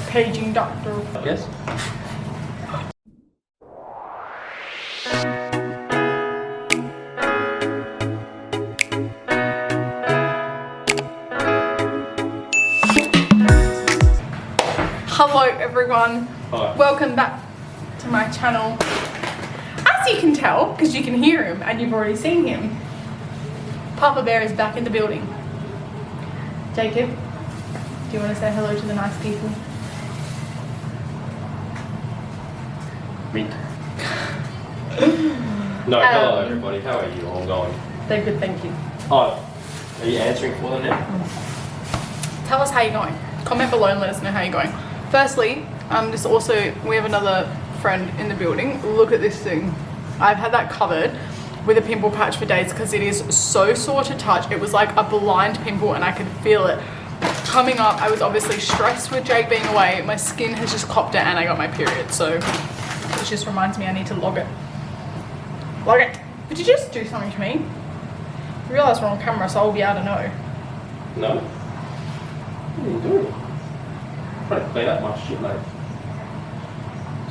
Paging doctor. Yes. Hello everyone. Hi. Welcome back to my channel. As you can tell, because you can hear him and you've already seen him, Papa Bear is back in the building. Jacob, do you want to say hello to the nice people? Meet. No, hello everybody. How are you all going? They're good, thank you. Oh, are you answering for them now? Tell us how you're going. Comment below and let us know how you're going. Firstly, we have another friend in the building. Look at this thing. I've had that covered with a pimple patch for days because it is so sore to touch. It was like a blind pimple and I could feel it coming up. I was obviously stressed with Jake being away. My skin has just copped it and I got my period. So it just reminds me I need to log it. Log it. Did you just do something to me? I realised we're on camera so I'll be able to know. No. What are you doing? I'm trying to clean up my shit, mate.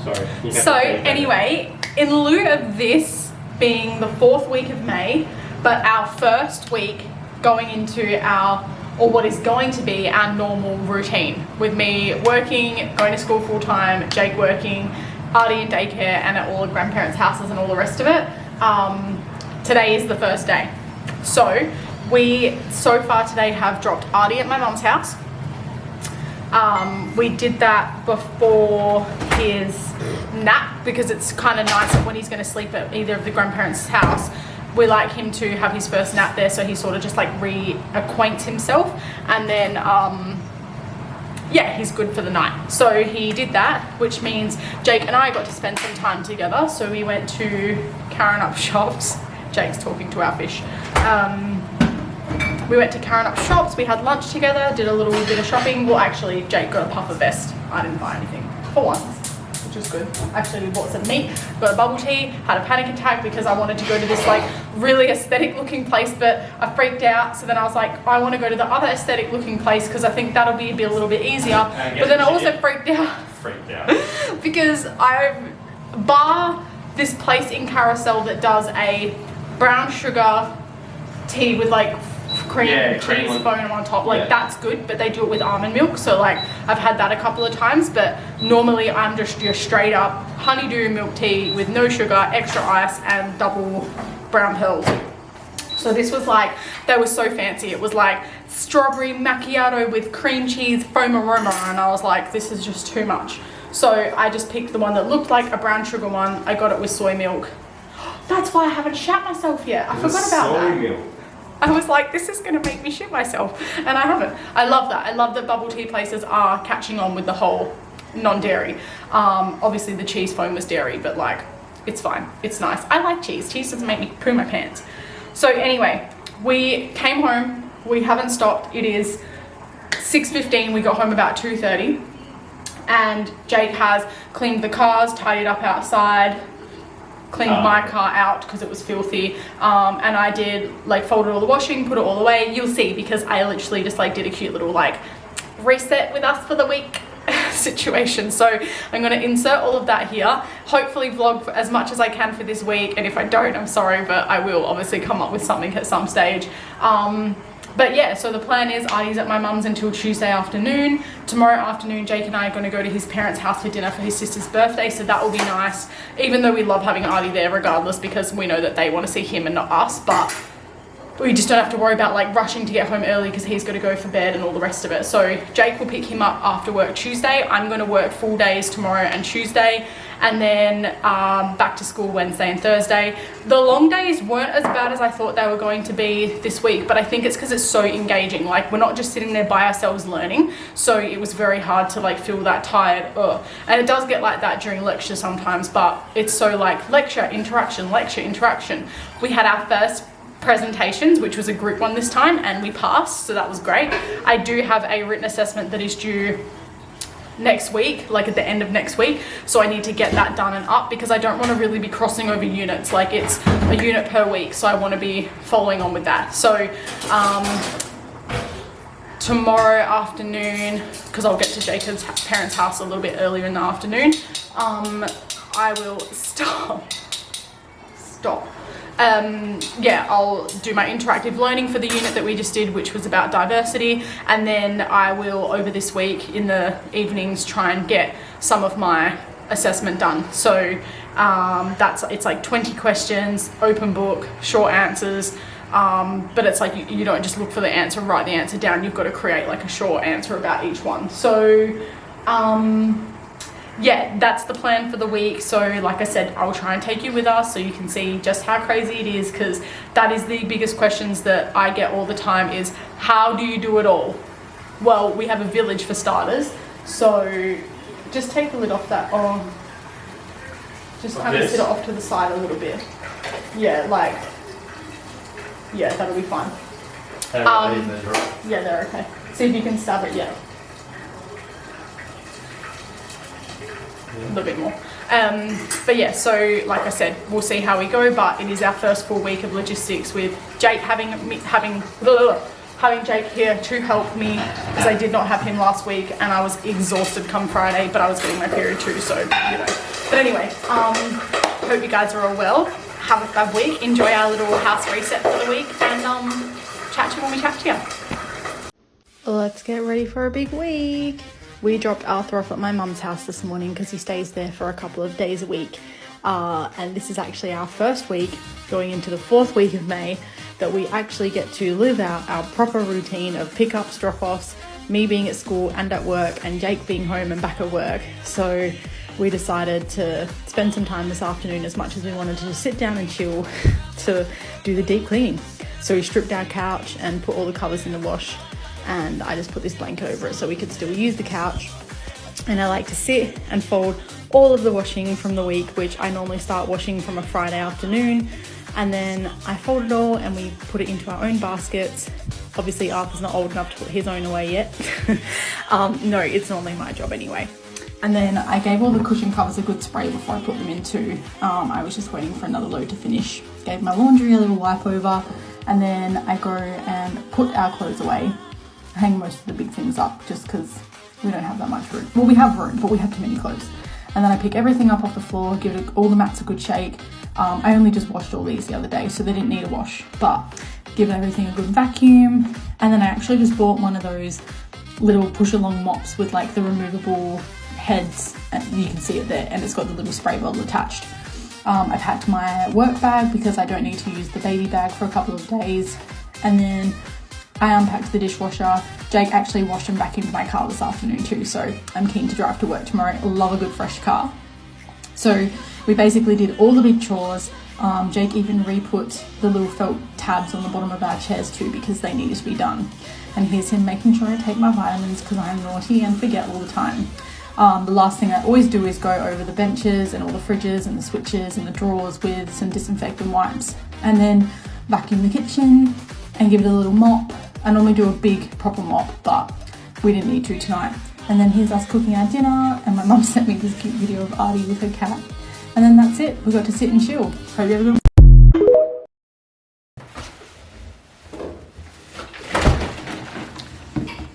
Sorry. So anyway, in lieu of this being the 4th week of May, but our first week going into what is going to be our normal routine with me working, going to school full time, Jake working, Artie in daycare and at all the grandparents' houses and all the rest of it. Today is the first day. So we so far today have dropped Artie at my mum's house. We did that before his nap because it's kind of nice that when he's going to sleep at either of the grandparents' house, we like him to have his first nap there so he sort of just like reacquaints himself and then yeah, he's good for the night. So he did that, which means Jake and I got to spend some time together. So we went to Catchup shops. Jake's talking to our fish. We went to Catchup shops, we had lunch together, did a little bit of shopping. Well, actually, Jake got a puffer vest. I didn't buy anything for once, which was good. Actually, we bought some meat, got a bubble tea, had a panic attack because I wanted to go to this like really aesthetic looking place, but I freaked out. So then I was like, I want to go to the other aesthetic looking place because I think that'll be a little bit easier. But then I also freaked out because bar this place in Carousel that does a brown sugar tea with like cream cheese foam on top, like that's good, but they do it with almond milk, so like I've had that a couple of times, but normally I'm just your straight up honeydew milk tea with no sugar, extra ice and double brown pearls. So this was like, they were so fancy. It was like strawberry macchiato with cream cheese foam aroma, and I was like, this is just too much. So I just picked the one that looked like a brown sugar one. I got it with soy milk. That's why I haven't shat myself yet. I forgot about that. Milk. I was like, this is gonna make me shit myself, and I haven't. I love that. I love that bubble tea places are catching on with the whole non-dairy. Obviously the cheese foam was dairy, but like, it's fine. It's nice. I like cheese. Cheese doesn't make me poo my pants. So anyway, we came home. We haven't stopped. It is 6:15. We got home about 2:30, and Jake has cleaned the cars, tidied up outside, cleaned my car out because it was filthy, and I did like folded all the washing, put it all away. You'll see because I literally just like did a cute little like reset with us for the week situation. So I'm going to insert all of that here, hopefully vlog for as much as I can for this week, and if I don't, I'm sorry, but I will obviously come up with something at some stage. But yeah, so the plan is Artie's at my mum's until Tuesday afternoon. Tomorrow afternoon, Jake and I are going to go to his parents' house for dinner for his sister's birthday, so that will be nice. Even though we love having Artie there regardless because we know that they want to see him and not us, but we just don't have to worry about like rushing to get home early because he's got to go for bed and all the rest of it. So Jake will pick him up after work Tuesday. I'm going to work full days tomorrow and Tuesday, and then back to school Wednesday and Thursday. The long days weren't as bad as I thought they were going to be this week, but I think it's because it's so engaging. Like, we're not just sitting there by ourselves learning, so it was very hard to like feel that tired. And it does get like that during lecture sometimes, but it's so like lecture, interaction, lecture, interaction. We had our first presentations, which was a group one this time, and we passed, so that was great. I do have a written assessment that is due next week, like at the end of next week, so I need to get that done and up because I don't want to really be crossing over units. Like, it's a unit per week, so I want to be following on with that. So tomorrow afternoon, because I'll get to Jacob's parents' house a little bit earlier in the afternoon, I will stop. Yeah, I'll do my interactive learning for the unit that we just did, which was about diversity, and then I will, over this week in the evenings, try and get some of my assessment done. So it's like 20 questions, open book, short answers, but it's like you don't just look for the answer, write the answer down, you've got to create like a short answer about each one. So yeah, that's the plan for the week. So like I said, I'll try and take you with us so you can see just how crazy it is, because that is the biggest questions that I get all the time is, how do you do it all? Well, we have a village for starters, so just take the lid off that, or just kind of sit it off to the side a little bit. Yeah, like, yeah, that'll be fine. Yeah, they're okay. See if you can stab it, yeah. A little bit more. But yeah, so like I said, we'll see how we go, but it is our first full week of logistics with Jake having Jake here to help me, because I did not have him last week and I was exhausted come Friday, but I was getting my period too, so you know. But anyway, hope you guys are all well. Have a fab week. Enjoy our little house reset for the week, and chat to you when we chat to you. Let's get ready for a big week. We dropped Arthur off at my mum's house this morning because he stays there for a couple of days a week. And this is actually our first week, going into the 4th week of May, that we actually get to live out our proper routine of pickups, drop-offs, me being at school and at work, and Jake being home and back at work. So we decided to spend some time this afternoon, as much as we wanted to just sit down and chill, to do the deep cleaning. So we stripped our couch and put all the covers in the wash, and I just put this blanket over it so we could still use the couch. And I like to sit and fold all of the washing from the week, which I normally start washing from a Friday afternoon, and then I fold it all and we put it into our own baskets. Obviously Arthur's not old enough to put his own away yet. No, it's normally my job anyway. And then I gave all the cushion covers a good spray before I put them in too. I was just waiting for another load to finish. Gave my laundry a little wipe over, and then I go and put our clothes away. Hang most of the big things up just because we don't have that much room. Well, we have room, but we have too many clothes. And then I pick everything up off the floor, give it all the mats a good shake. I only just washed all these the other day, so they didn't need a wash, but give everything a good vacuum. And then I actually just bought one of those little push along mops with like the removable heads, and you can see it there, and it's got the little spray bottle attached. I packed my work bag because I don't need to use the baby bag for a couple of days. And then I unpacked the dishwasher. Jake actually washed and vacuumed my car this afternoon too, so I'm keen to drive to work tomorrow. I love a good fresh car. So we basically did all the big chores. Jake even re-put the little felt tabs on the bottom of our chairs too, because they needed to be done. And here's him making sure I take my vitamins because I'm naughty and forget all the time. The last thing I always do is go over the benches and all the fridges and the switches and the drawers with some disinfectant wipes, and then vacuum the kitchen and give it a little mop. I normally do a big proper mop, but we didn't need to tonight. And then here's us cooking our dinner, and my mum sent me this cute video of Artie with her cat. And then that's it. We got to sit and chill. Hope you have a good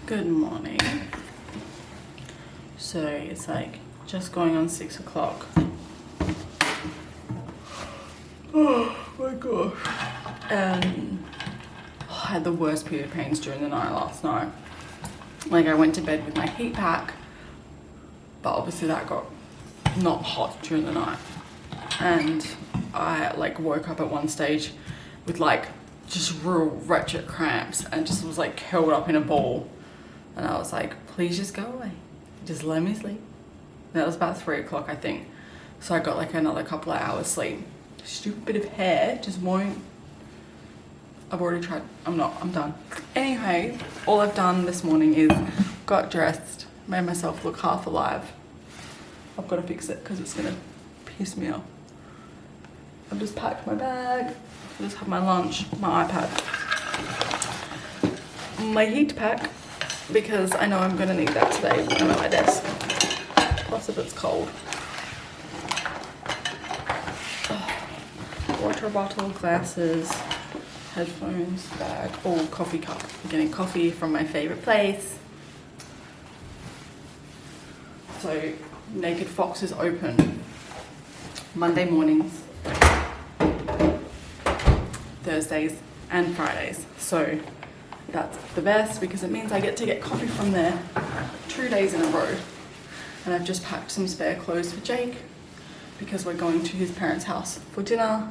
Good morning. So it's like just going on 6 o'clock. Oh my gosh. I had the worst period pains during the night last night. Like, I went to bed with my heat pack, but obviously that got not hot during the night. And I like woke up at one stage with like just real wretched cramps and just was like curled up in a ball. And I was like, please just go away. Just let me sleep. That was about 3 o'clock, I think. So I got like another couple of hours sleep. Stupid bit of hair just won't. I've already tried. I'm done. Anyway, all I've done this morning is got dressed, made myself look half alive. I've got to fix it because it's gonna piss me off. I've just packed my bag. I just have my lunch, my iPad, my heat pack, because I know I'm gonna need that today when I'm at my desk. Plus if it's cold. Water bottle, glasses, headphones, bag, oh, coffee cup. I'm getting coffee from my favorite place. So Naked Fox is open Monday mornings, Thursdays and Fridays. So that's the best because it means I get to get coffee from there 2 days in a row. And I've just packed some spare clothes for Jake because we're going to his parents' house for dinner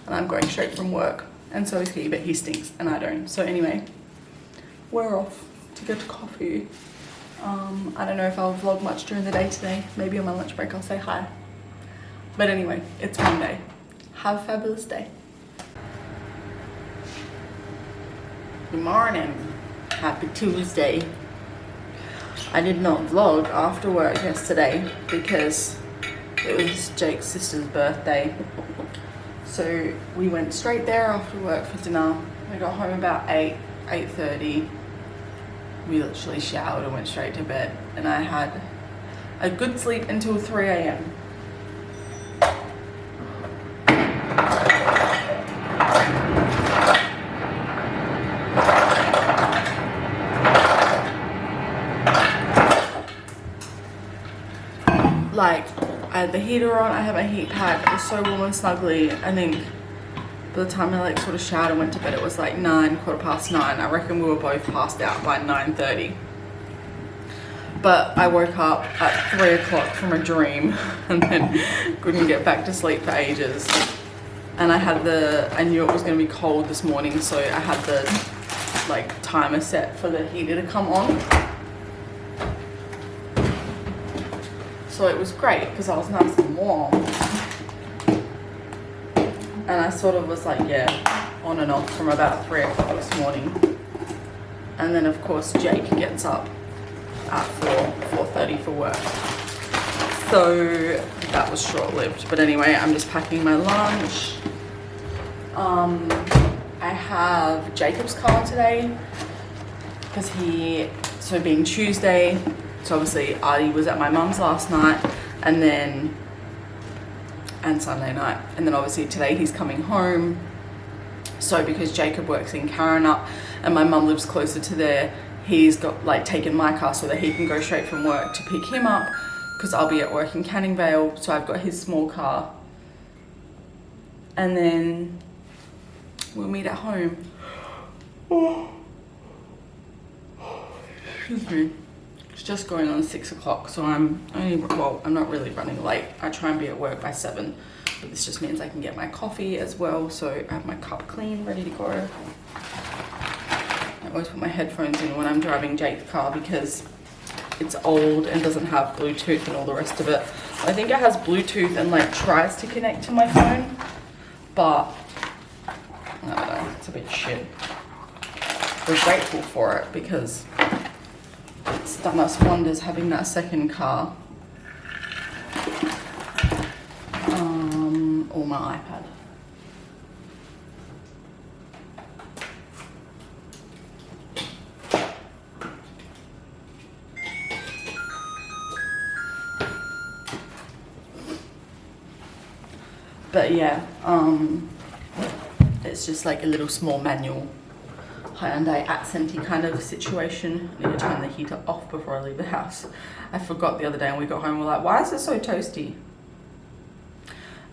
and I'm going straight from work. And so is he, but he stinks and I don't. So anyway, we're off to get coffee. I don't know if I'll vlog much during the day today. Maybe on my lunch break I'll say hi. But anyway, it's Monday. Have a fabulous day. Good morning. Happy Tuesday. I did not vlog after work yesterday because it was Jake's sister's birthday. So we went straight there after work for dinner. We got home about 8:30. We literally showered and went straight to bed. And I had a good sleep until 3 a.m. Like, I had the heater on, I had my heat pack, it was so warm and snuggly. I think by the time I like sort of showered and went to bed, it was like 9, 9:15. I reckon we were both passed out by 9:30. But I woke up at 3 o'clock from a dream and then couldn't get back to sleep for ages. And I knew it was gonna be cold this morning, so I had the like timer set for the heater to come on. So it was great because I was nice and warm. And I sort of was like, yeah, on and off from about 3 o'clock this morning. And then of course Jake gets up at 4:30 for work. So that was short-lived. But anyway, I'm just packing my lunch. I have Jacob's car today because so being Tuesday, so obviously Artie was at my mum's last night and Sunday night. And then obviously today he's coming home. So because Jacob works in Catchup and my mum lives closer to there, he's got like taken my car so that he can go straight from work to pick him up because I'll be at work in Canning Vale. So I've got his small car. And then we'll meet at home. Excuse me. It's just going on 6 o'clock, so I'm not really running late. I try and be at work by 7, but this just means I can get my coffee as well. So I have my cup clean, ready to go. I always put my headphones in when I'm driving Jake's car because it's old and doesn't have Bluetooth and all the rest of it. I think it has Bluetooth and like tries to connect to my phone, but I don't know, it's a bit shit. We're grateful for it because it's done us wonders having that second car. Or my iPad. But yeah, it's just like a little small manual Hyundai Accent-y kind of situation. I need to turn the heater off before I leave the house. I forgot the other day and we got home and we're like, why is it so toasty?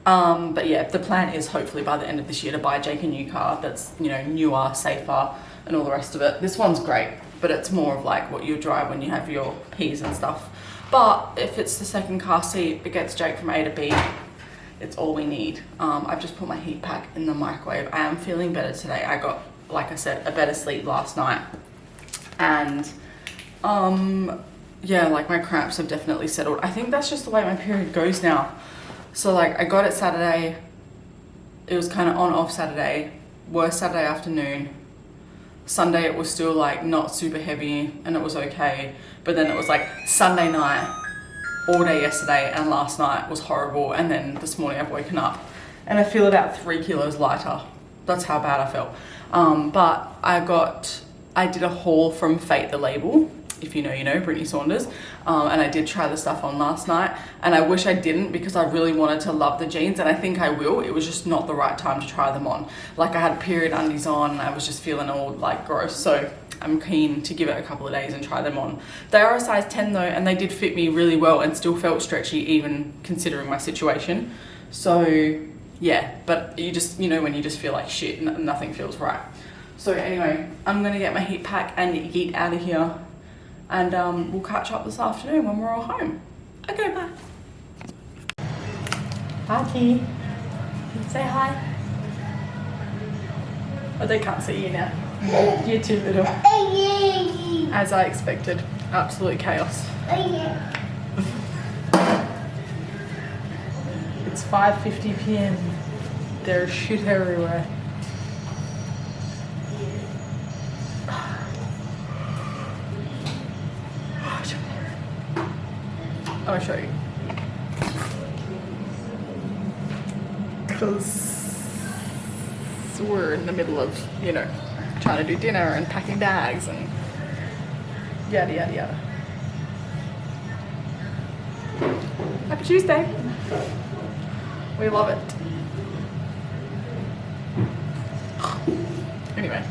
But yeah, the plan is hopefully by the end of this year to buy Jake a new car that's, you know, newer, safer and all the rest of it. This one's great, but it's more of like what you drive when you have your P's and stuff. But if it's the second car seat, it gets Jake from A to B. It's all we need. I've just put my heat pack in the microwave. I am feeling better today. I got, like I said, a better sleep last night. And yeah, like my cramps have definitely settled. I think that's just the way my period goes now. So like I got it Saturday, it was kind of on off Saturday, worse Saturday afternoon. Sunday it was still like not super heavy and it was okay. But then it was like Sunday night, all day yesterday and last night was horrible. And then this morning I've woken up and I feel about 3 kilos lighter. That's how bad I felt. But I did a haul from Fate the Label if you know, you know, Brittany Saunders. And I did try the stuff on last night, and I wish I didn't because I really wanted to love the jeans, and I think I will. It was just not the right time to try them on. Like I had period undies on and I was just feeling all like gross. So I'm keen to give it a couple of days and try them on. They are a size 10 though, and they did fit me really well and still felt stretchy even considering my situation. So yeah, but you just, you know, when you just feel like shit and nothing feels right. So anyway, I'm gonna get my heat pack and yeet out of here, and we'll catch up this afternoon when we're all home. Okay, bye. Hi, Key. Say hi. Oh, they can't see you now. You're too little. As I expected. Absolute chaos. It's 5:50 p.m. There's shit everywhere. I'll show you. Because we're in the middle of, you know, trying to do dinner and packing bags and yada yada yada. Happy Tuesday. We love it. Anyway.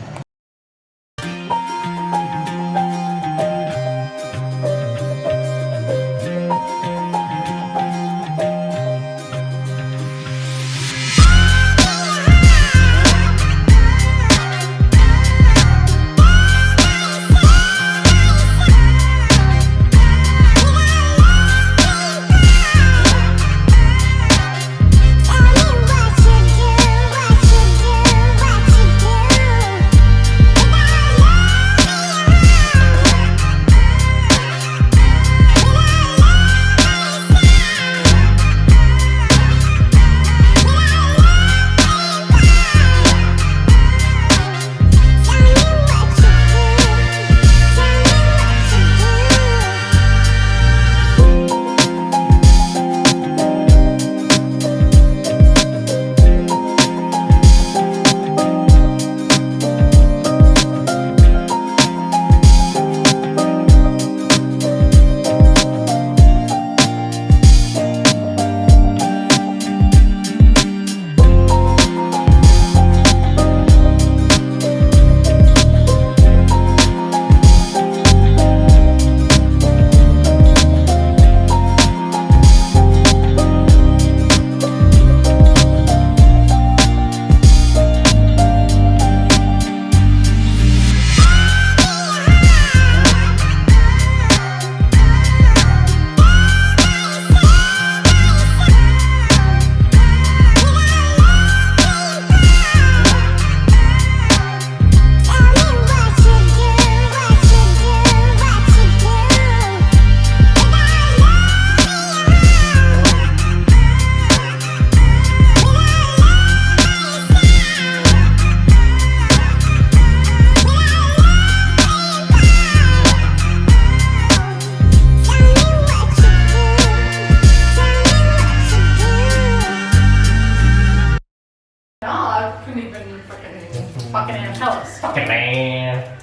Fucking man.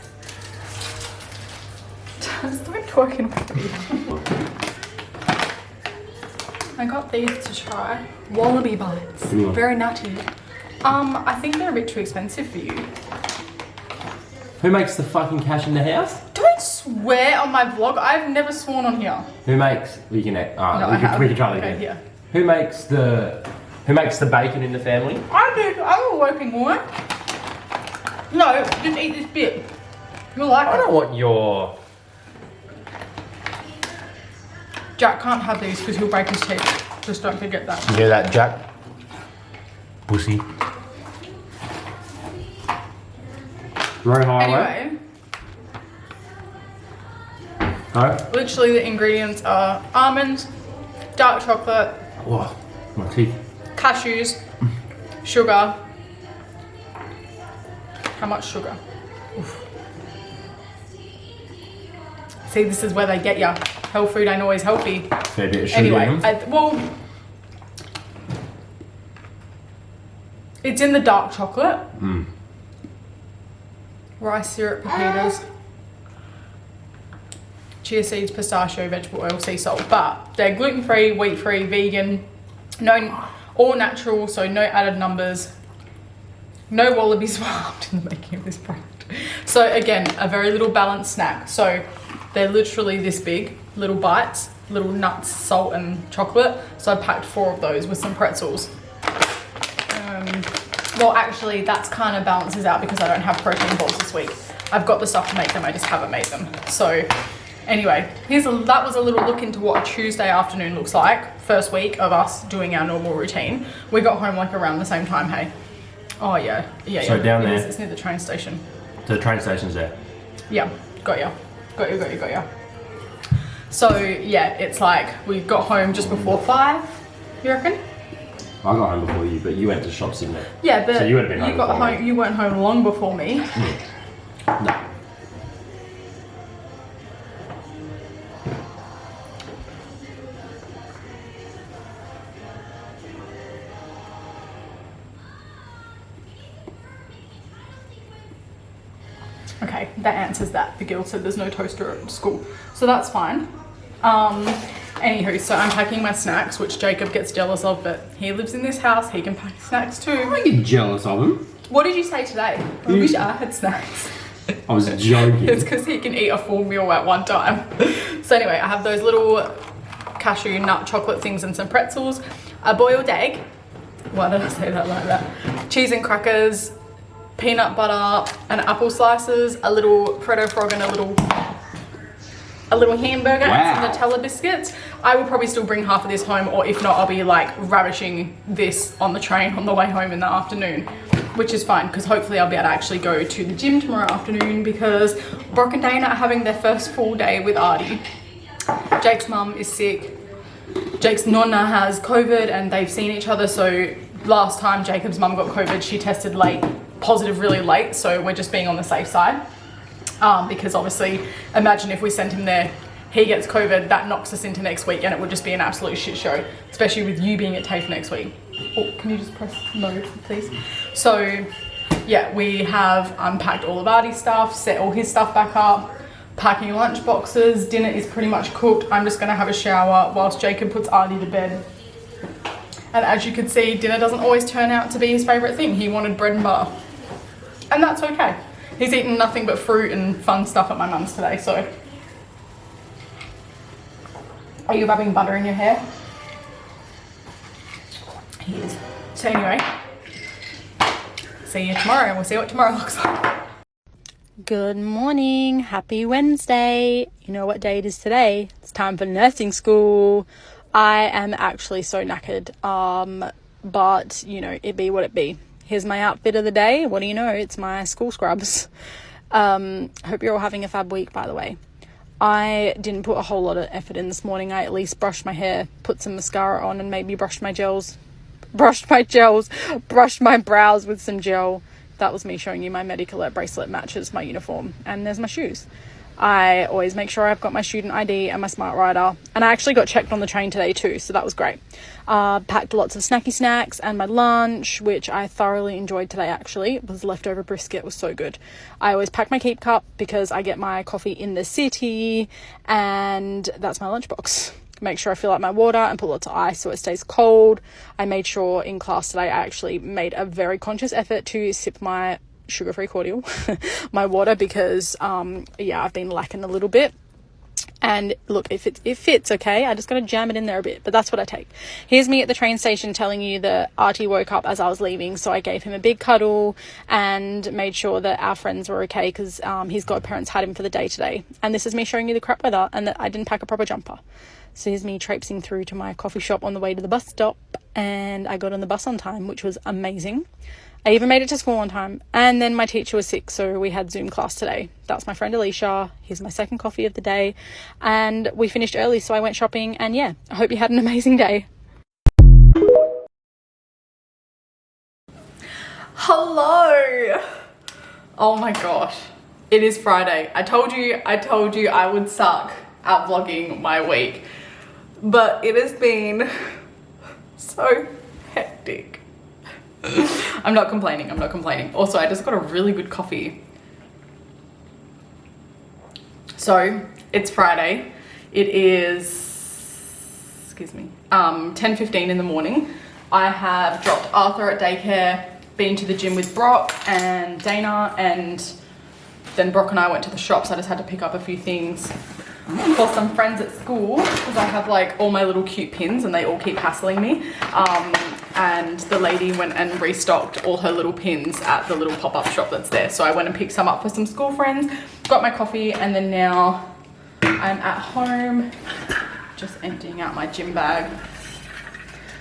Stop twerking with me. I got these to try. Wallaby bites. Very nutty. I think they're a bit too expensive for you. Who makes the fucking cash in the house? Don't swear on my vlog. I've never sworn on here. Who makes? We can. No, we can try that okay, again. yeah. Who makes the bacon in the family? I do. I'm a working woman. No, just eat this bit. You'll like it. I don't want your. Jack can't have these because he'll break his teeth. Just don't forget that. You hear that, Jack? Pussy. Road highway. Anyway. No? Literally the ingredients are almonds, dark chocolate, Whoa, my teeth. cashews, sugar. How much sugar? Oof. See, this is where they get ya. Health food ain't always healthy. Fair bit of sugar Anyway, in them. well, it's in the dark chocolate. Rice syrup, pepitas. chia seeds, pistachio, vegetable oil, sea salt. But they're gluten-free, wheat-free, vegan, no, all natural, so no added numbers, no wallabies involved in the making of this product. So again, a very little balanced snack. So they're literally this big, little bites, little nuts, salt and chocolate. So I packed 4 of those with some pretzels. Well, actually that's kind of balances out because I don't have protein balls this week. I've got the stuff to make them, I just haven't made them. So anyway, that was a little look into what a Tuesday afternoon looks like. First week of us doing our normal routine. We got home like around the same time, hey? Oh yeah. So down there. It's near the train station. The train station's there. Yeah, got ya. So yeah, it's like we got home just before 5, you reckon? I got home before you, but you went to shops, didn't you? Yeah, but so you would have been home before me. You weren't home long before me. No. Okay, that answers that. The girl said there's no toaster at school, so that's fine. Anywho, so I'm packing my snacks, which Jacob gets jealous of, but he lives in this house, he can pack snacks too. I get jealous of him. What did you say today? I wish I had snacks. I was joking. It's because he can eat a full meal at one time. So anyway, I have those little cashew nut chocolate things and some pretzels, a boiled egg. Why did I say that like that? Cheese and crackers, peanut butter and apple slices, a little Freddo Frog and a little hamburger and some Nutella biscuits. I will probably still bring half of this home, or if not, I'll be like ravishing this on the train on the way home in the afternoon, which is fine because hopefully I'll be able to actually go to the gym tomorrow afternoon because Brock and Dana are having their first full day with Artie. Jake's mum is sick. Jake's nonna has COVID and they've seen each other, so last time Jacob's mum got COVID, she tested positive really late, so we're just being on the safe side. Because obviously, imagine if we sent him there, he gets COVID, that knocks us into next week and it would just be an absolute shit show, especially with you being at TAFE next week. Oh, can you just press mode, please? So, yeah, we have unpacked all of Artie's stuff, set all his stuff back up, packing lunch boxes, dinner is pretty much cooked. I'm just gonna have a shower whilst Jacob puts Artie to bed. And as you can see, dinner doesn't always turn out to be his favourite thing. He wanted bread and butter. And that's okay. He's eaten nothing but fruit and fun stuff at my mum's today, so. Are you rubbing butter in your hair? He is. So anyway, see you tomorrow and we'll see what tomorrow looks like. Good morning, happy Wednesday. You know what day it is today? It's time for nursing school. I am actually so knackered, but you know, it be what it be. Here's my outfit of the day. What do you know? It's my school scrubs. Hope you're all having a fab week, by the way. I didn't put a whole lot of effort in this morning. I at least brushed my hair, put some mascara on, and maybe brushed my brows with some gel. That was me showing you my medical alert bracelet matches my uniform. And there's my shoes. I always make sure I've got my student ID and my smart rider. And I actually got checked on the train today too, so that was great. Packed lots of snacky snacks and my lunch, which I thoroughly enjoyed today actually. It was leftover brisket, it was so good. I always pack my keep cup because I get my coffee in the city, and that's my lunchbox. Make sure I fill out my water and put lots of ice so it stays cold. I made sure in class today I actually made a very conscious effort to sip my sugar-free cordial, my water, because yeah, I've been lacking a little bit. And look, if it fits, okay, I just gotta jam it in there a bit, but that's what I take. Here's me at the train station telling you that Artie woke up as I was leaving, so I gave him a big cuddle and made sure that our friends were okay because his godparents had him for the day today. And this is me showing you the crap weather and that I didn't pack a proper jumper. So here's me traipsing through to my coffee shop on the way to the bus stop, and I got on the bus on time, which was amazing. I even made it to school on time, and then my teacher was sick, so we had Zoom class today. That's my friend Alicia. Here's my second coffee of the day, and we finished early, so I went shopping, and yeah, I hope you had an amazing day. Hello! Oh my gosh, it is Friday. I told you I would suck at vlogging my week, but it has been so hectic. I'm not complaining. Also, I just got a really good coffee. So It's Friday. It is, excuse me, 10:15 in the morning. I have dropped Arthur at daycare, been to the gym with Brock and Dana, and then Brock and I went to the shops. I just had to pick up a few things for some friends at school because I have like all my little cute pins and they all keep hassling me. And the lady went and restocked all her little pins at the little pop-up shop that's there. So I went and picked some up for some school friends, got my coffee, and then now I'm at home just emptying out my gym bag.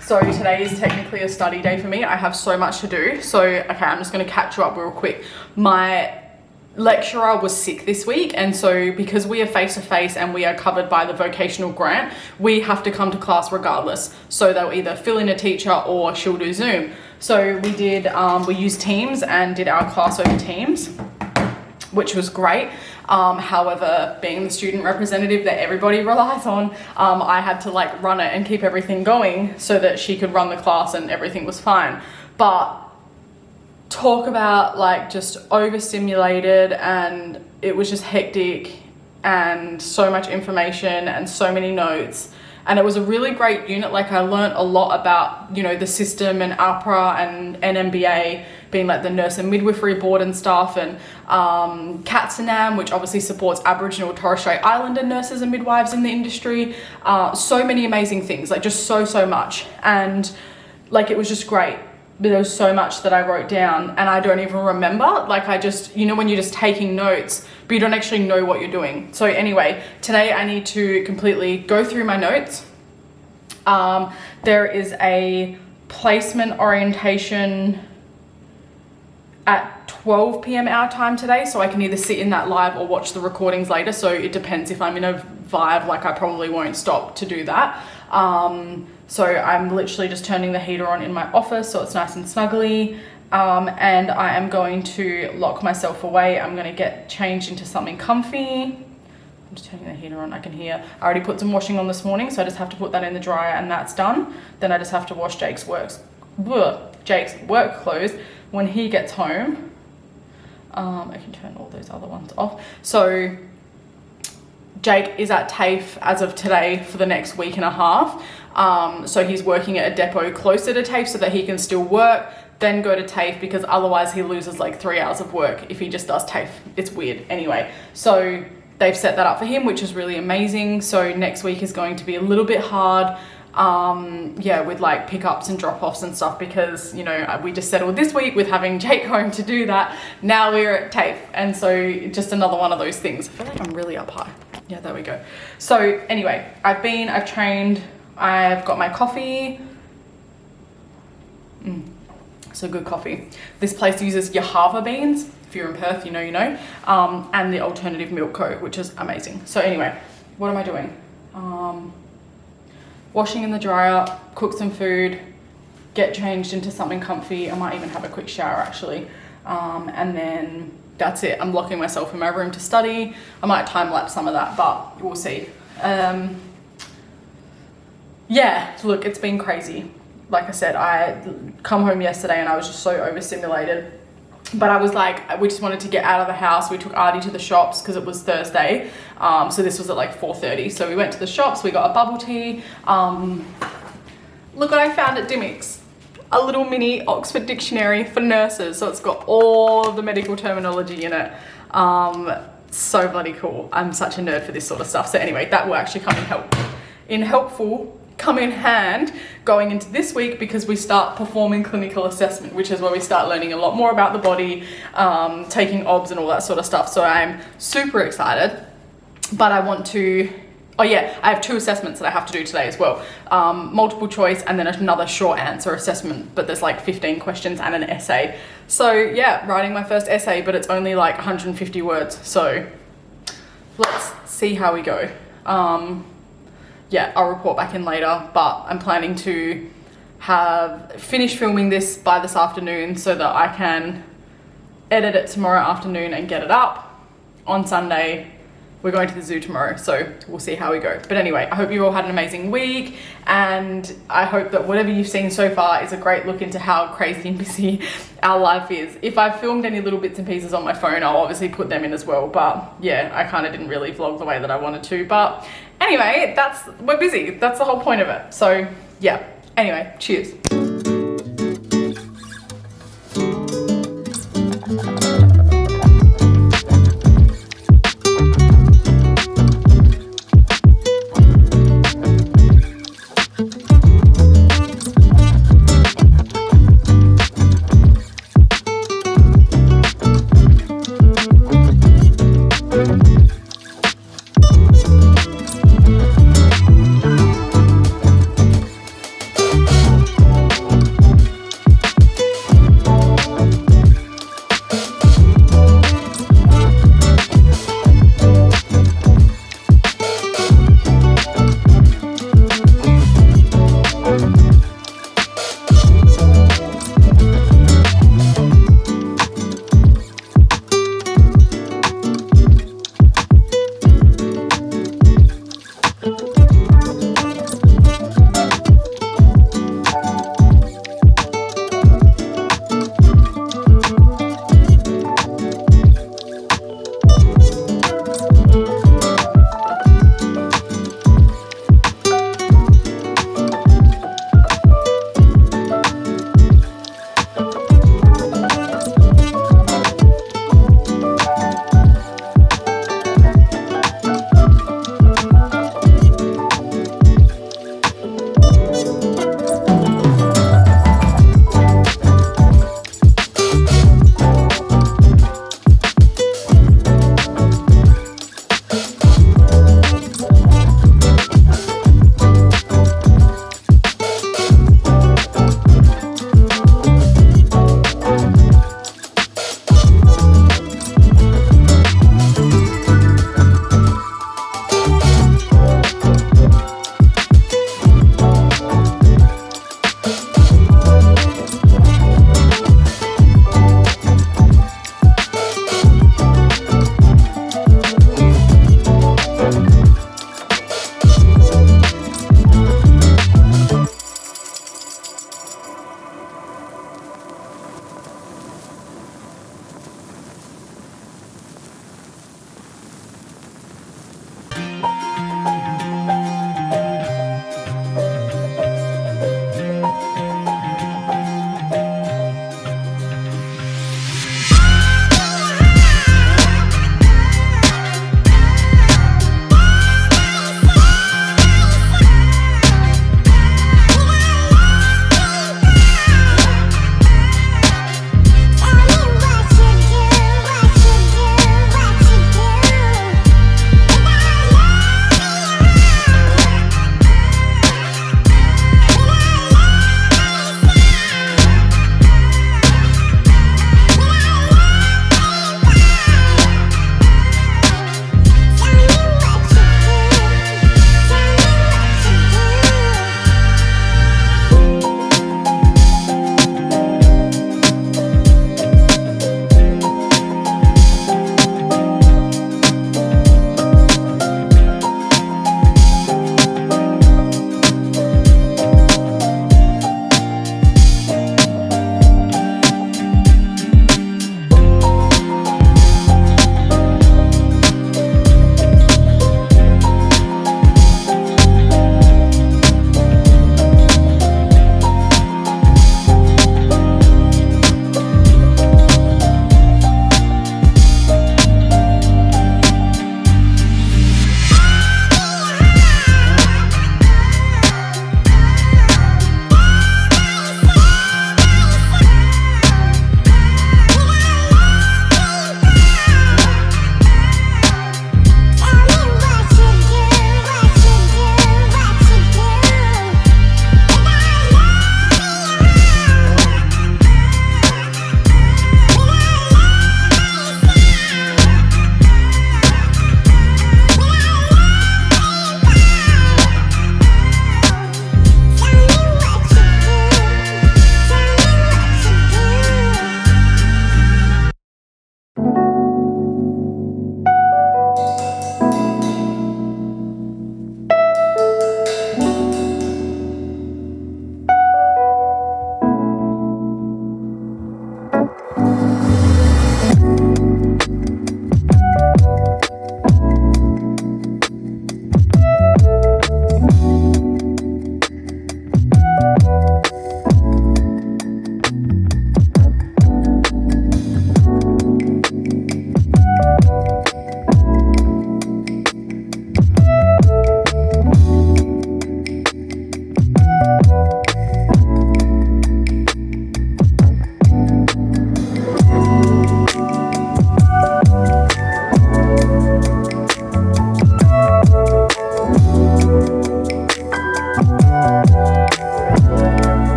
So today is technically a study day for me. I have so much to do. So, okay, I'm just gonna catch you up real quick. My lecturer was sick this week, and so because we are face-to-face and we are covered by the vocational grant, we have to come to class regardless. So they'll either fill in a teacher or she'll do Zoom. So we used Teams and did our class over Teams, which was great. However, being the student representative that everybody relies on, I had to like run it and keep everything going so that she could run the class and everything was fine. But talk about like just overstimulated, and it was just hectic and so much information and so many notes. And it was a really great unit. Like I learned a lot about, you know, the system and APRA and NMBA being like the nurse and midwifery board and stuff, and CATSNAM, which obviously supports Aboriginal Torres Strait Islander nurses and midwives in the industry. So many amazing things, like just so much. And like, it was just great. But there was so much that I wrote down and I don't even remember. Like I just, you know, when you're just taking notes, but you don't actually know what you're doing. So anyway, today I need to completely go through my notes. There is a placement orientation at 12 p.m. our time today. So I can either sit in that live or watch the recordings later. So it depends. If I'm in a vibe, like I probably won't stop to do that. So I'm literally just turning the heater on in my office so it's nice and snuggly. And I am going to lock myself away. I'm going to get changed into something comfy. I'm just turning the heater on, I can hear. I already put some washing on this morning, so I just have to put that in the dryer and that's done. Then I just have to wash Jake's work clothes when he gets home. I can turn all those other ones off. So Jake is at TAFE as of today for the next week and a half. So he's working at a depot closer to TAFE so that he can still work, then go to TAFE, because otherwise he loses like 3 hours of work if he just does TAFE. It's weird. Anyway, so they've set that up for him, which is really amazing. So next week is going to be a little bit hard. Yeah, with like pickups and drop-offs and stuff, because, you know, we just settled this week with having Jake home to do that. Now we're at TAFE, and so just another one of those things. I feel like I'm really up high. Yeah, there we go. So anyway, I've trained, I've got my coffee. So good coffee. This place uses Yahava beans. If you're in Perth, you know. And the alternative milk co, which is amazing. So anyway, what am I doing? Washing in the dryer, cook some food, get changed into something comfy. I might even have a quick shower actually. And then that's it. I'm locking myself in my room to study. I might time lapse some of that, but we'll see. Yeah, look, it's been crazy. Like I said, I come home yesterday and I was just so overstimulated. But I was like, we just wanted to get out of the house. We took Artie to the shops because it was Thursday. So this was at like 4:30. So we went to the shops, we got a bubble tea. Look what I found at Dimmicks. A little mini Oxford dictionary for nurses. So it's got all of the medical terminology in it. So bloody cool. I'm such a nerd for this sort of stuff. So anyway, that will actually come in hand going into this week, because we start performing clinical assessment, which is where we start learning a lot more about the body, taking OBS and all that sort of stuff. So I'm super excited, but I want to, oh yeah, I have 2 assessments that I have to do today as well. Multiple choice and then another short answer assessment, but there's like 15 questions and an essay. So yeah, writing my first essay, but it's only like 150 words. So let's see how we go. Yeah, I'll report back in later, but I'm planning to have finished filming this by this afternoon so that I can edit it tomorrow afternoon and get it up on Sunday, we're going to the zoo tomorrow, so we'll see how we go. But anyway, I hope you all had an amazing week, and I hope that whatever you've seen so far is a great look into how crazy and busy our life is. If I've filmed any little bits and pieces on my phone, I'll obviously put them in as well, but yeah, I kind of didn't really vlog the way that I wanted to. But anyway, we're busy. That's the whole point of it. So yeah, anyway, cheers.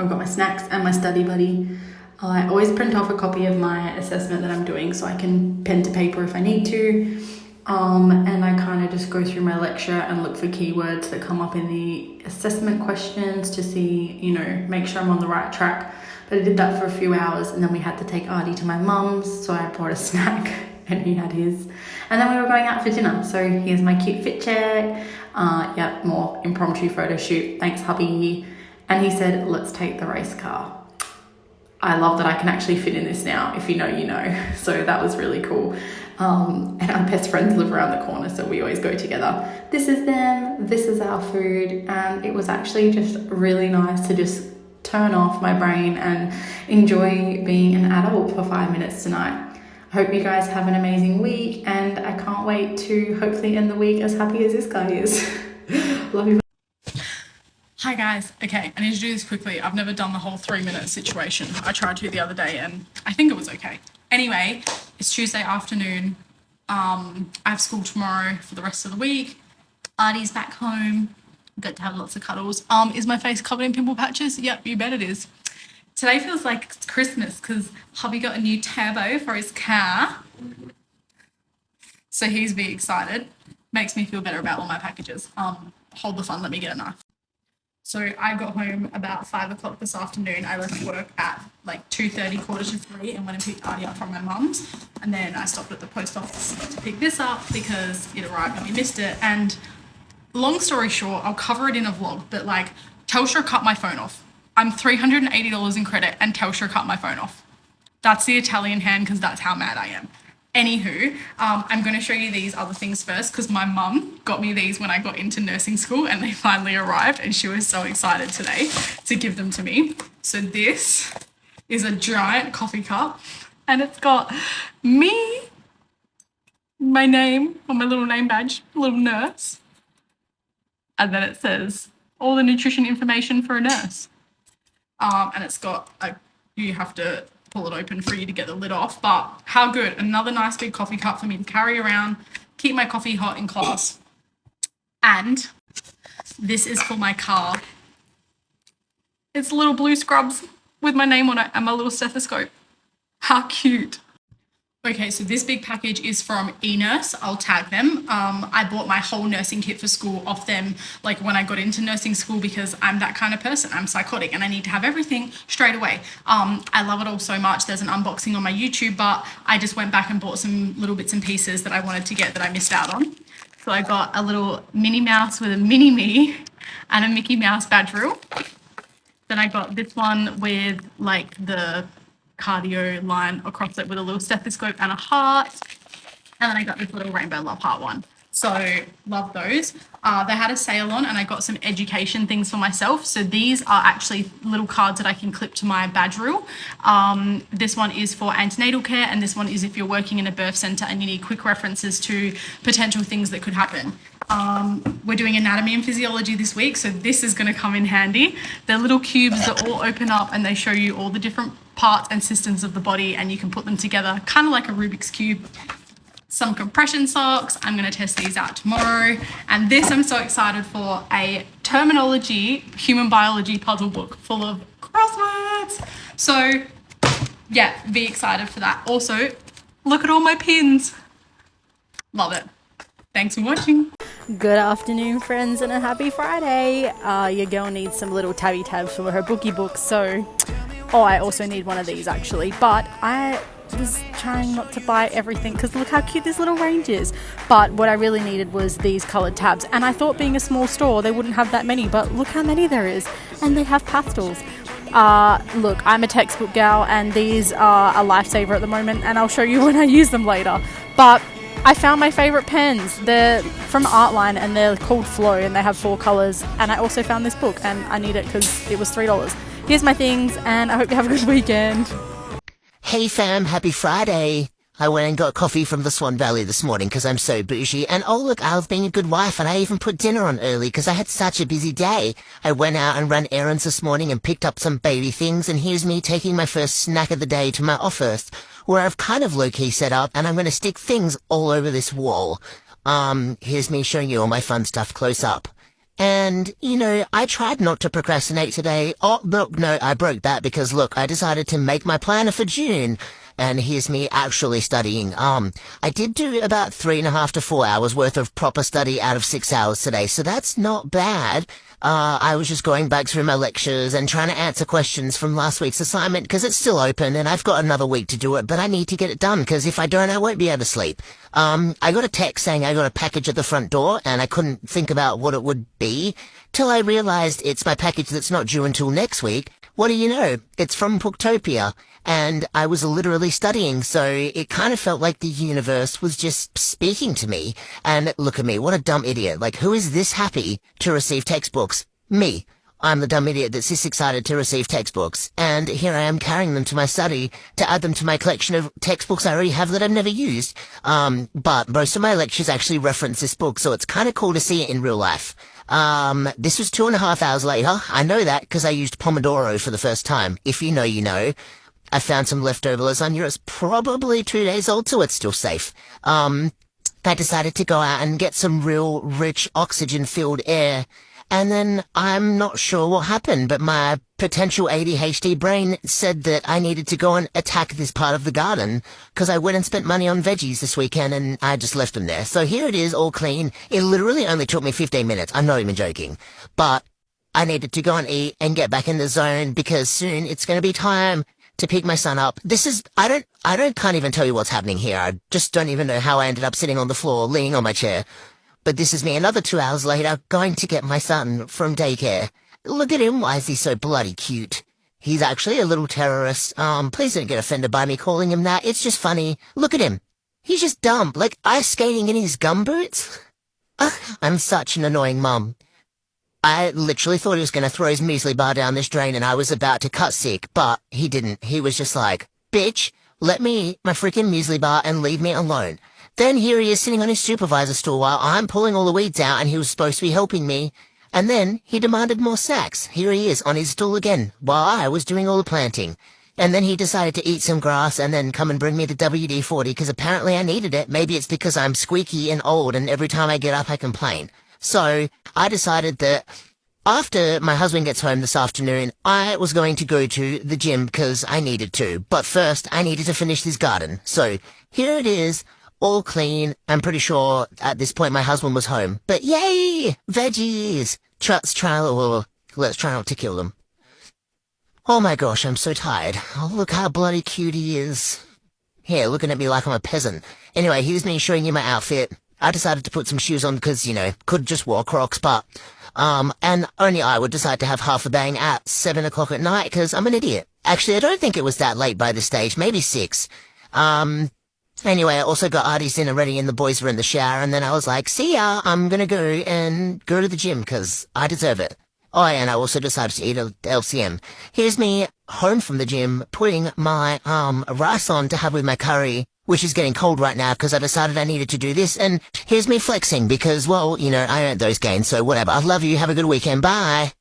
I've got my snacks and my study buddy. I always print off a copy of my assessment that I'm doing so I can pen to paper if I need to. And I kind of just go through my lecture and look for keywords that come up in the assessment questions to see, you know, make sure I'm on the right track. But I did that for a few hours, and then we had to take Artie to my mum's, so I brought a snack and he had his. And then we were going out for dinner. So here's my cute fit check. Yeah, more impromptu photo shoot. Thanks, hubby. And he said, let's take the race car. I love that I can actually fit in this now. If you know, you know. So that was really cool. And our best friends live around the corner, so we always go together. This is them, this is our food, and it was actually just really nice to just turn off my brain and enjoy being an adult for 5 minutes tonight. I hope you guys have an amazing week, and I can't wait to hopefully end the week as happy as this guy is. Love you. Hi guys, okay, I need to do this quickly. I've never done the whole 3-minute situation. I tried to the other day and I think it was okay. Anyway, it's Tuesday afternoon. I have school tomorrow for the rest of the week. Artie's back home. Got to have lots of cuddles. Is my face covered in pimple patches? Yep, you bet it is. Today feels like it's Christmas because hubby got a new turbo for his car. So he's very excited. Makes me feel better about all my packages. Hold the phone, let me get a knife. So I got home about 5 o'clock this afternoon. I left work at like 2:30, 2:45, and went and picked Artie up from my mum's. And then I stopped at the post office to pick this up because it arrived and we missed it. And long story short, I'll cover it in a vlog, but like Telstra cut my phone off. I'm $380 in credit and Telstra cut my phone off. That's the Italian hand because that's how mad I am. Anywho, I'm going to show you these other things first because my mum got me these when I got into nursing school and they finally arrived and she was so excited today to give them to me. So this is a giant coffee cup and it's got me, my name on my little name badge, little nurse, and then it says all the nutrition information for a nurse. And it's got you have to pull it open for you to get the lid off, but how good. Another nice big coffee cup for me to carry around, keep my coffee hot in class. And this is for my car. It's little blue scrubs with my name on it and my little stethoscope. How cute. Okay, so this big package is from eNurse. I'll tag them. I bought my whole nursing kit for school off them like when I got into nursing school because I'm that kind of person. I'm psychotic and I need to have everything straight away. I love it all so much. There's an unboxing on my YouTube, but I just went back and bought some little bits and pieces that I wanted to get that I missed out on. So I got a little Minnie Mouse with a mini me and a Mickey Mouse badge rule. Then I got this one with like the cardio line across it with a little stethoscope and a heart. And then I got this little rainbow love heart one. So love those. They had a sale on and I got some education things for myself. So these are actually little cards that I can clip to my badge reel. This one is for antenatal care and this one is if you're working in a birth centre and you need quick references to potential things that could happen. We're doing anatomy and physiology this week, so this is going to come in handy. They're little cubes that all open up and they show you all the different parts and systems of the body and you can put them together, kind of like a Rubik's Cube. Some compression socks. I'm going to test these out tomorrow. And this I'm so excited for, a terminology, human biology puzzle book full of crosswords. So yeah, be excited for that. Also, look at all my pins. Love it. Thanks for watching. Good afternoon, friends, and a happy Friday. Your girl needs some little tabby tabs for her bookie books, so I also need one of these actually, but I was trying not to buy everything because look how cute this little range is. But what I really needed was these coloured tabs, and I thought being a small store they wouldn't have that many, but look how many there is, and they have pastels. Look, I'm a textbook gal and these are a lifesaver at the moment, and I'll show you when I use them later. But I found my favourite pens. They're from Artline and they're called Flow and they have 4 colours, and I also found this book and I need it because it was $3. Here's my things and I hope you have a good weekend. Hey fam, happy Friday. I went and got coffee from the Swan Valley this morning because I'm so bougie, and oh look, I've been a good wife and I even put dinner on early because I had such a busy day. I went out and ran errands this morning and picked up some baby things, and here's me taking my first snack of the day to my office, where I've kind of low-key set up and I'm going to stick things all over this wall. Here's me showing you all my fun stuff close up. And, you know, I tried not to procrastinate today. Oh, look, no, I broke that because, look, I decided to make my planner for June. And here's me actually studying. I did do about 3.5 to 4 hours worth of proper study out of 6 hours today, so that's not bad. I was just going back through my lectures and trying to answer questions from last week's assignment because it's still open and I've got another week to do it, but I need to get it done because if I don't, I won't be able to sleep. I got a text saying I got a package at the front door and I couldn't think about what it would be till I realized it's my package that's not due until next week. What do you know? It's from Booktopia, and I was literally studying, so it kind of felt like the universe was just speaking to me. And look at me, what a dumb idiot. Like, who is this happy to receive textbooks? Me. I'm the dumb idiot that's this excited to receive textbooks. And here I am carrying them to my study to add them to my collection of textbooks I already have that I've never used. But most of my lectures actually reference this book, so it's kind of cool to see it in real life. This was 2.5 hours later. I know that because I used Pomodoro for the first time. If you know, you know. I found some leftover lasagna. It's probably 2 days old, so it's still safe. I decided to go out and get some real rich oxygen-filled air. And then I'm not sure what happened, but my potential ADHD brain said that I needed to go and attack this part of the garden because I went and spent money on veggies this weekend and I just left them there. So here it is, all clean. It literally only took me 15 minutes. I'm not even joking. But I needed to go and eat and get back in the zone because soon it's going to be time to pick my son up. Can't even tell you what's happening here. I just don't even know how I ended up sitting on the floor, leaning on my chair. But this is me another 2 hours later going to get my son from daycare. Look at him. Why is he so bloody cute? He's actually a little terrorist. Please don't get offended by me calling him that. It's just funny. Look at him. He's just dumb, like ice skating in his gumboots. I'm such an annoying mum. I literally thought he was going to throw his muesli bar down this drain and I was about to cut sick, but he didn't. He was just like, bitch, let me eat my freaking muesli bar and leave me alone. Then here he is sitting on his supervisor stool while I'm pulling all the weeds out and he was supposed to be helping me. And then he demanded more sacks. Here he is on his stool again while I was doing all the planting. And then he decided to eat some grass and then come and bring me the WD-40 because apparently I needed it. Maybe it's because I'm squeaky and old and every time I get up I complain. So I decided that after my husband gets home this afternoon, I was going to go to the gym because I needed to. But first I needed to finish this garden. So here it is. All clean. I'm pretty sure at this point my husband was home. But yay! Veggies! Let's try not to kill them. Oh my gosh, I'm so tired. Oh, look how bloody cute he is. Here, looking at me like I'm a peasant. Anyway, here's me showing you my outfit. I decided to put some shoes on because, you know, could just wear Crocs, but, and only I would decide to have half a bang at 7 o'clock at night because I'm an idiot. Actually, I don't think it was that late by this stage, maybe 6. Anyway, I also got Artie's dinner ready and the boys were in the shower, and then I was like, see ya, I'm gonna go to the gym, because I deserve it. Oh, and I also decided to eat a LCM. Here's me home from the gym, putting my, rice on to have with my curry, which is getting cold right now, because I decided I needed to do this, and here's me flexing, because, well, you know, I earned those gains, so whatever. I love you, have a good weekend, bye!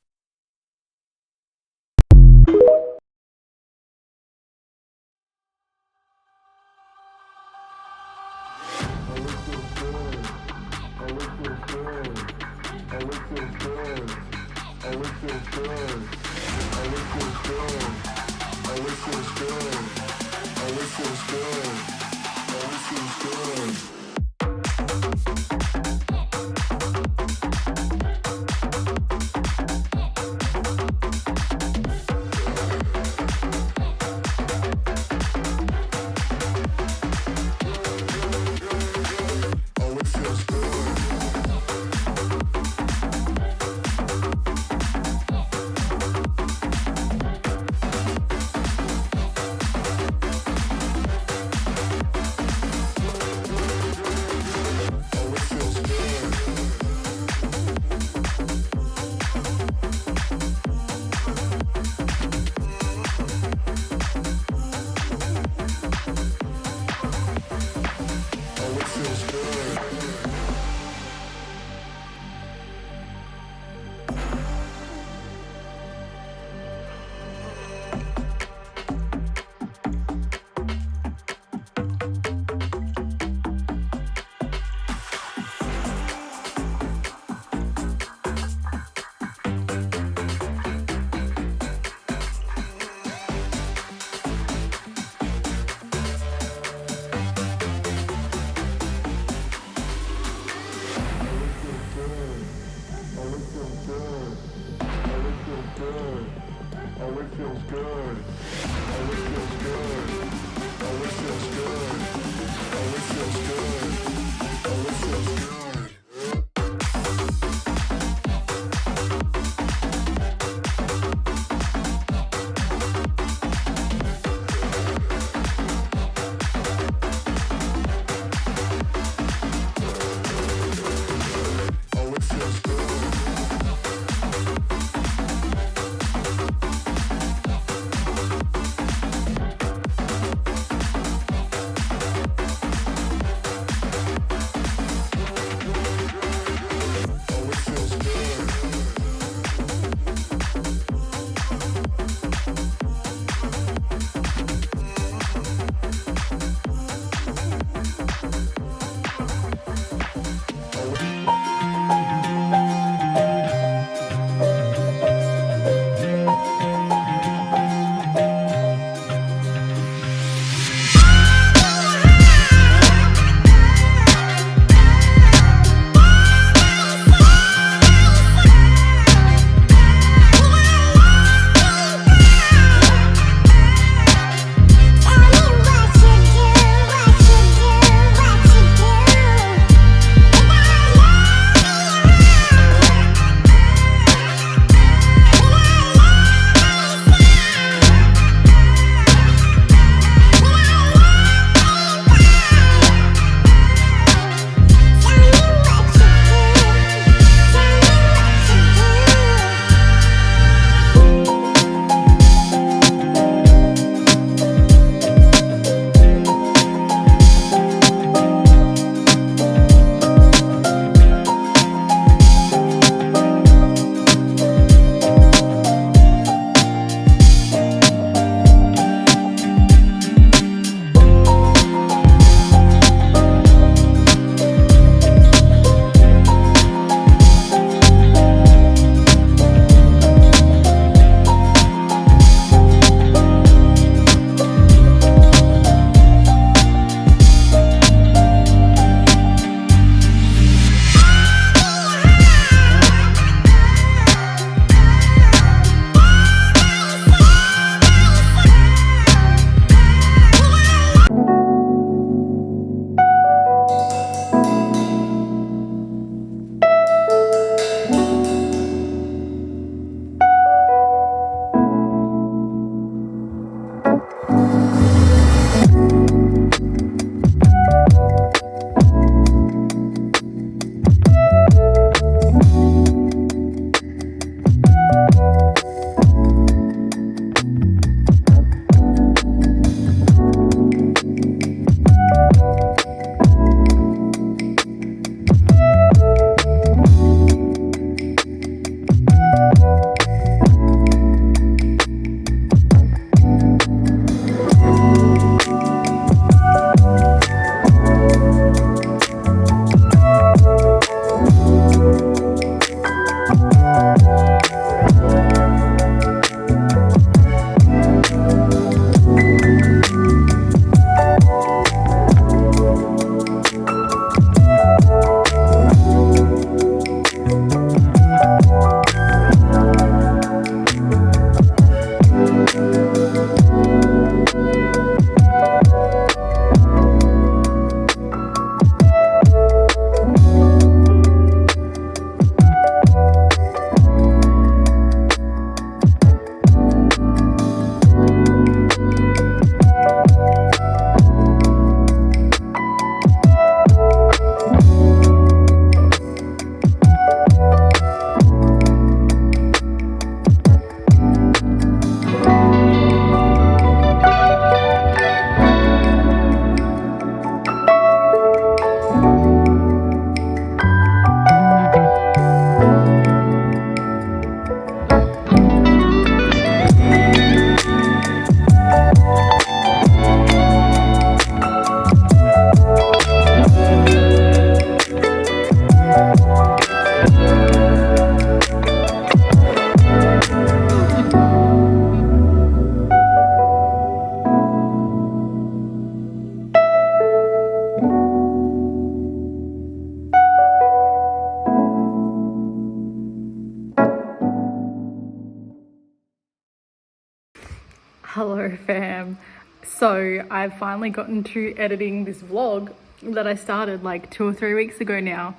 Hello fam. So I've finally gotten to editing this vlog that I started like 2 or 3 weeks ago now.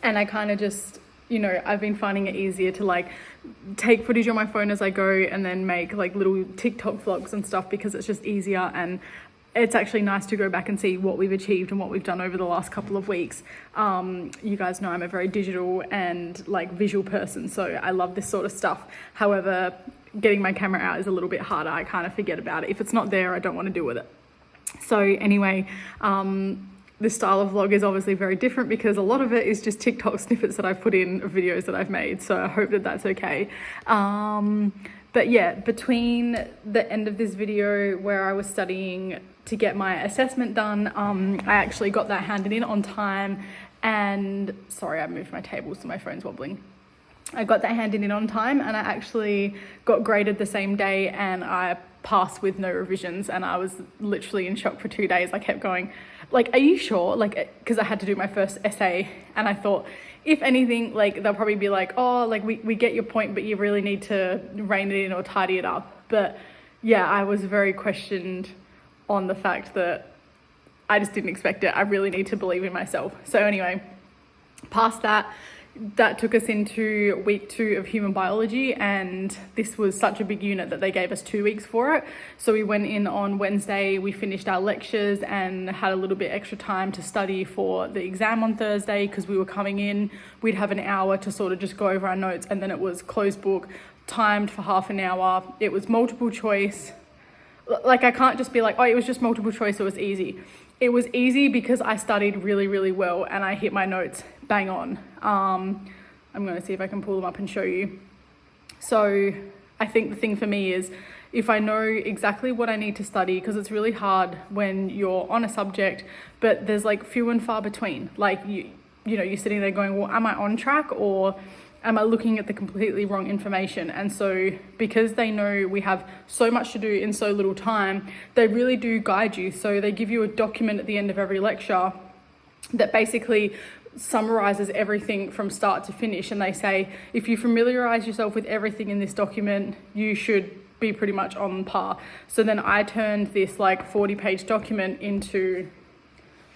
And I kind of just, I've been finding it easier to like take footage on my phone as I go and then make like little TikTok vlogs and stuff because it's just easier, and it's actually nice to go back and see what we've achieved and what we've done over the last couple of weeks. You guys know I'm a very digital and like visual person, so I love this sort of stuff. However, getting my camera out is a little bit harder. I kind of forget about it. If it's not there, I don't want to deal with it. So anyway, this style of vlog is obviously very different because a lot of it is just TikTok snippets that I've put in of videos that I've made. So I hope that that's okay. But yeah, between the end of this video where I was studying to get my assessment done, I actually got that handed in on time, and sorry, I moved my table so my phone's wobbling. I got that handed in on time, and I actually got graded the same day, and I passed with no revisions, and I was literally in shock for 2 days. I kept going, like, are you sure? Like, because I had to do my first essay, and I thought, if anything, like, they'll probably be like, oh, like, we get your point, but you really need to rein it in or tidy it up. But yeah, I was very questioned on the fact that I just didn't expect it. I really need to believe in myself. So anyway, past that, that took us into week 2 of human biology, and this was such a big unit that they gave us 2 weeks for it. So we went in on Wednesday, we finished our lectures and had a little bit extra time to study for the exam on Thursday because we were coming in. We'd have an hour to sort of just go over our notes, and then it was closed book, timed for half an hour. It was multiple choice. Like, I can't just be like, oh, it was just multiple choice, it was easy. It was easy because I studied really, really well and I hit my notes bang on. I'm going to see if I can pull them up and show you. So I think the thing for me is if I know exactly what I need to study, because it's really hard when you're on a subject, but there's like few and far between. Like, you're sitting there going, well, am I on track or am I looking at the completely wrong information? And so because they know we have so much to do in so little time, they really do guide you. So they give you a document at the end of every lecture that basically summarizes everything from start to finish. And they say, if you familiarize yourself with everything in this document, you should be pretty much on par. So then I turned this like 40-page document into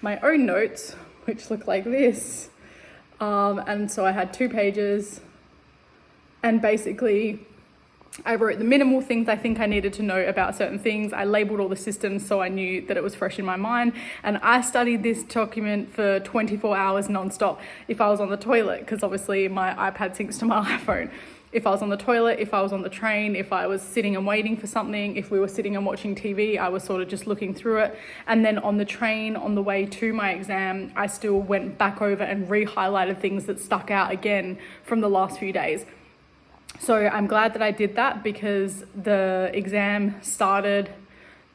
my own notes, which look like this. And so I had 2 pages, and basically I wrote the minimal things I think I needed to know about certain things. I labeled all the systems so I knew that it was fresh in my mind, and I studied this document for 24 hours non-stop. If I was on the toilet, because obviously my iPad syncs to my iPhone. If I was on the toilet, if I was on the train, if I was sitting and waiting for something, if we were sitting and watching TV, I was sort of just looking through it. And then on the train, on the way to my exam, I still went back over and re-highlighted things that stuck out again from the last few days. So I'm glad that I did that because the exam started,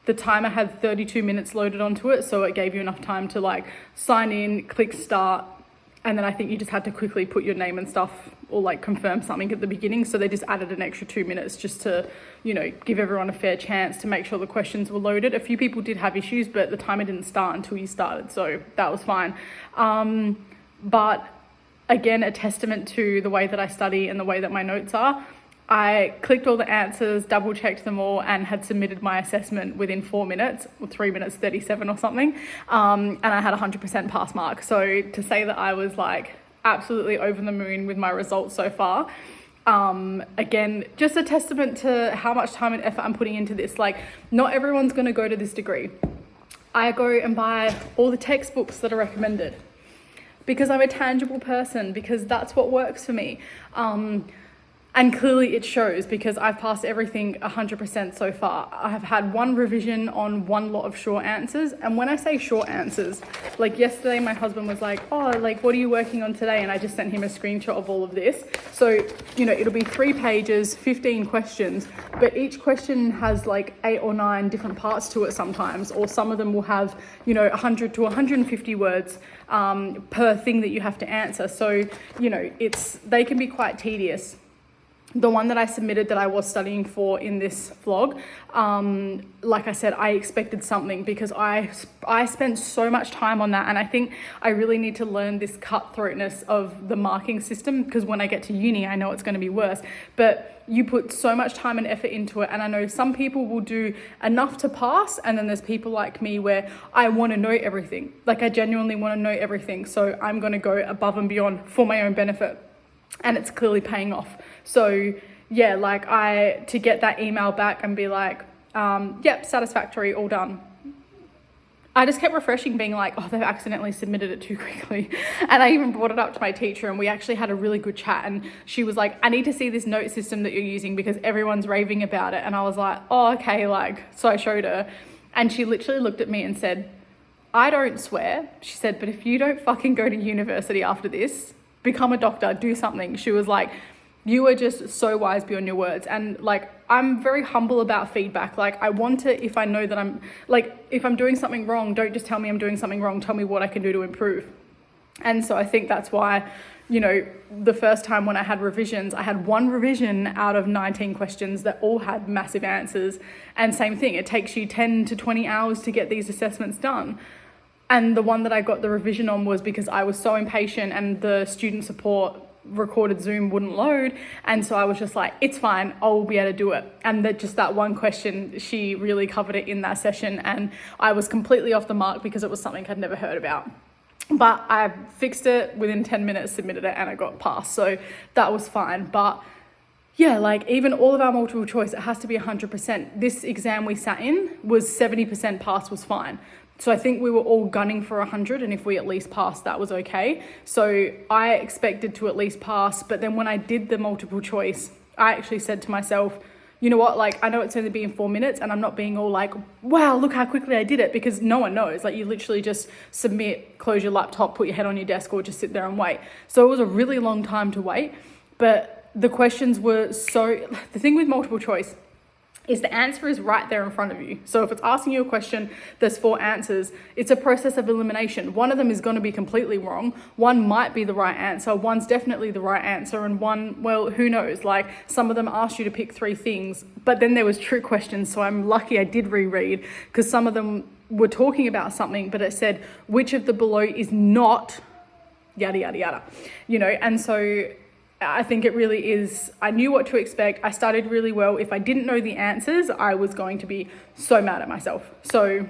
the timer had 32 minutes loaded onto it. So it gave you enough time to like sign in, click start. And then I think you just had to quickly put your name and stuff or like confirm something at the beginning. So they just added an extra 2 minutes just to, give everyone a fair chance to make sure the questions were loaded. A few people did have issues, but the timer didn't start until you started. So that was fine. But again, a testament to the way that I study and the way that my notes are. I clicked all the answers, double checked them all, and had submitted my assessment within 4 minutes, or 3 minutes 37 or something. And I had 100% pass mark. So to say that I was like absolutely over the moon with my results so far, again, just a testament to how much time and effort I'm putting into this. Like, not everyone's going to go to this degree. I go and buy all the textbooks that are recommended because I'm a tangible person, because that's what works for me. And clearly it shows because I've passed everything 100% so far. I have had 1 revision on 1 lot of short answers. And when I say short answers, like yesterday, my husband was like, oh, like, what are you working on today? And I just sent him a screenshot of all of this. So, it'll be 3 pages, 15 questions, but each question has like 8 or 9 different parts to it sometimes, or some of them will have, 100 to 150 words per thing that you have to answer. So, they can be quite tedious. the one that I submitted that I was studying for in this vlog, like I said, I expected something because I spent so much time on that, and I think I really need to learn this cutthroatness of the marking system, because when I get to uni, I know it's going to be worse. But you put so much time and effort into it, and I know some people will do enough to pass, and then there's people like me where I want to know everything. Like, I genuinely want to know everything, so I'm going to go above and beyond for my own benefit, and it's clearly paying off. So yeah, like to get that email back and be like, yep, satisfactory, all done. I just kept refreshing, being like, oh, they've accidentally submitted it too quickly. And I even brought it up to my teacher, and we actually had a really good chat, and she was like, I need to see this note system that you're using because everyone's raving about it. And I was like, oh, okay, like, so I showed her, and she literally looked at me and said, I don't swear. She said, but if you don't fucking go to university after this, become a doctor, do something. She was like, you are just so wise beyond your words. And like, I'm very humble about feedback. Like, I want to, if I know that I'm like, if I'm doing something wrong, don't just tell me I'm doing something wrong, tell me what I can do to improve. And so I think that's why, you know, the first time when I had revisions, I had one revision out of 19 questions that all had massive answers. And same thing, it takes you 10 to 20 hours to get these assessments done. And the one that I got the revision on was because I was so impatient and the student support recorded Zoom wouldn't load. And so I was just like, it's fine, I'll be able to do it. And that one question, she really covered it in that session. And I was completely off the mark because it was something I'd never heard about. But I fixed it within 10 minutes, submitted it, and I got passed. So that was fine. But yeah, like, even all of our multiple choice, it has to be 100%. This exam we sat in was 70% pass was fine. So I think we were all gunning for 100, and if we at least passed, that was okay. So I expected to at least pass, but then when I did the multiple choice, I actually said to myself, you know what, like, I know it's only been 4 minutes, and I'm not being all like, wow, look how quickly I did it, because no one knows. Like, you literally just submit, close your laptop, put your head on your desk, or just sit there and wait. So it was a really long time to wait, but the questions were the thing with multiple choice is the answer is right there in front of you. So if it's asking you a question, there's 4 answers. It's a process of elimination. One of them is going to be completely wrong. One might be the right answer. One's definitely the right answer. And one, well, who knows? Like, some of them asked you to pick 3 things, but then there was trick questions. So I'm lucky I did reread, because some of them were talking about something, but it said, which of the below is not yada, yada, yada, you know? And so I think it really is, I knew what to expect. I studied really well. If I didn't know the answers, I was going to be so mad at myself. So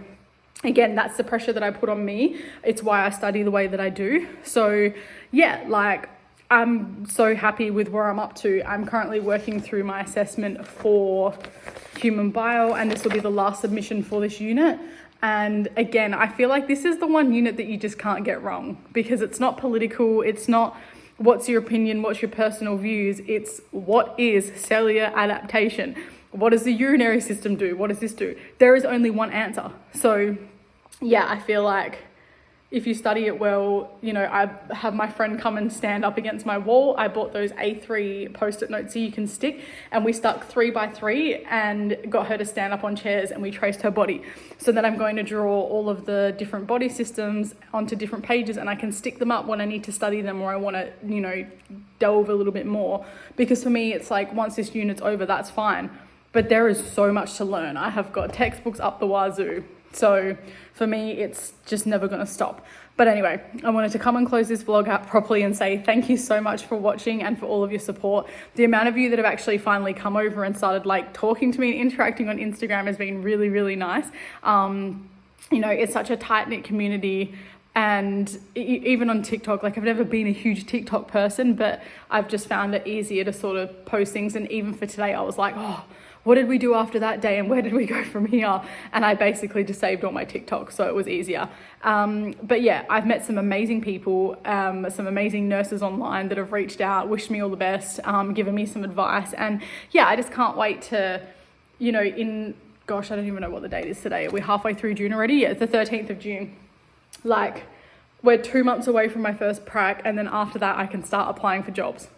again, that's the pressure that I put on me. It's why I study the way that I do. So yeah, like, I'm so happy with where I'm up to. I'm currently working through my assessment for human bio, and this will be the last submission for this unit. And again, I feel like this is the one unit that you just can't get wrong, because it's not political. It's not, what's your opinion? What's your personal views? It's, what is cellular adaptation? What does the urinary system do? What does this do? There is only one answer. So yeah, I feel like if you study it well, you know, I have my friend come and stand up against my wall. I bought those A3 post-it notes so you can stick, and we stuck 3 by 3 and got her to stand up on chairs, and we traced her body. So then I'm going to draw all of the different body systems onto different pages, and I can stick them up when I need to study them, or I want to, you know, delve a little bit more. Because for me, it's like, once this unit's over, that's fine. But there is so much to learn. I have got textbooks up the wazoo. So for me, it's just never going to stop. But anyway, I wanted to come and close this vlog out properly and say thank you so much for watching and for all of your support. The amount of you that have actually finally come over and started like talking to me and interacting on Instagram has been really, really nice. You know, it's such a tight-knit community. And even on TikTok, like, I've never been a huge TikTok person, but I've just found it easier to sort of post things. And even for today, I was like, oh, what did we do after that day, and where did we go from here? And I basically just saved all my TikToks, so it was easier. But yeah, I've met some amazing people, some amazing nurses online that have reached out, wished me all the best, given me some advice. And yeah, I just can't wait to, you know, gosh, I don't even know what the date is today. We're halfway through June already. Yeah, it's the 13th of June. Like, we're 2 months away from my first prac, and then after that I can start applying for jobs.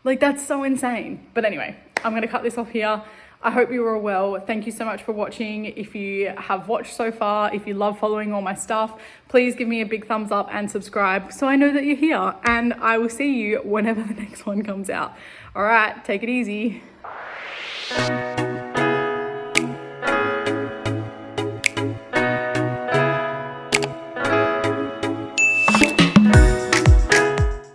Like, that's so insane. But anyway, I'm going to cut this off here. I hope you are well. Thank you so much for watching. If you have watched so far, if you love following all my stuff, please give me a big thumbs up and subscribe so I know that you're here. And I will see you whenever the next one comes out. All right, take it easy.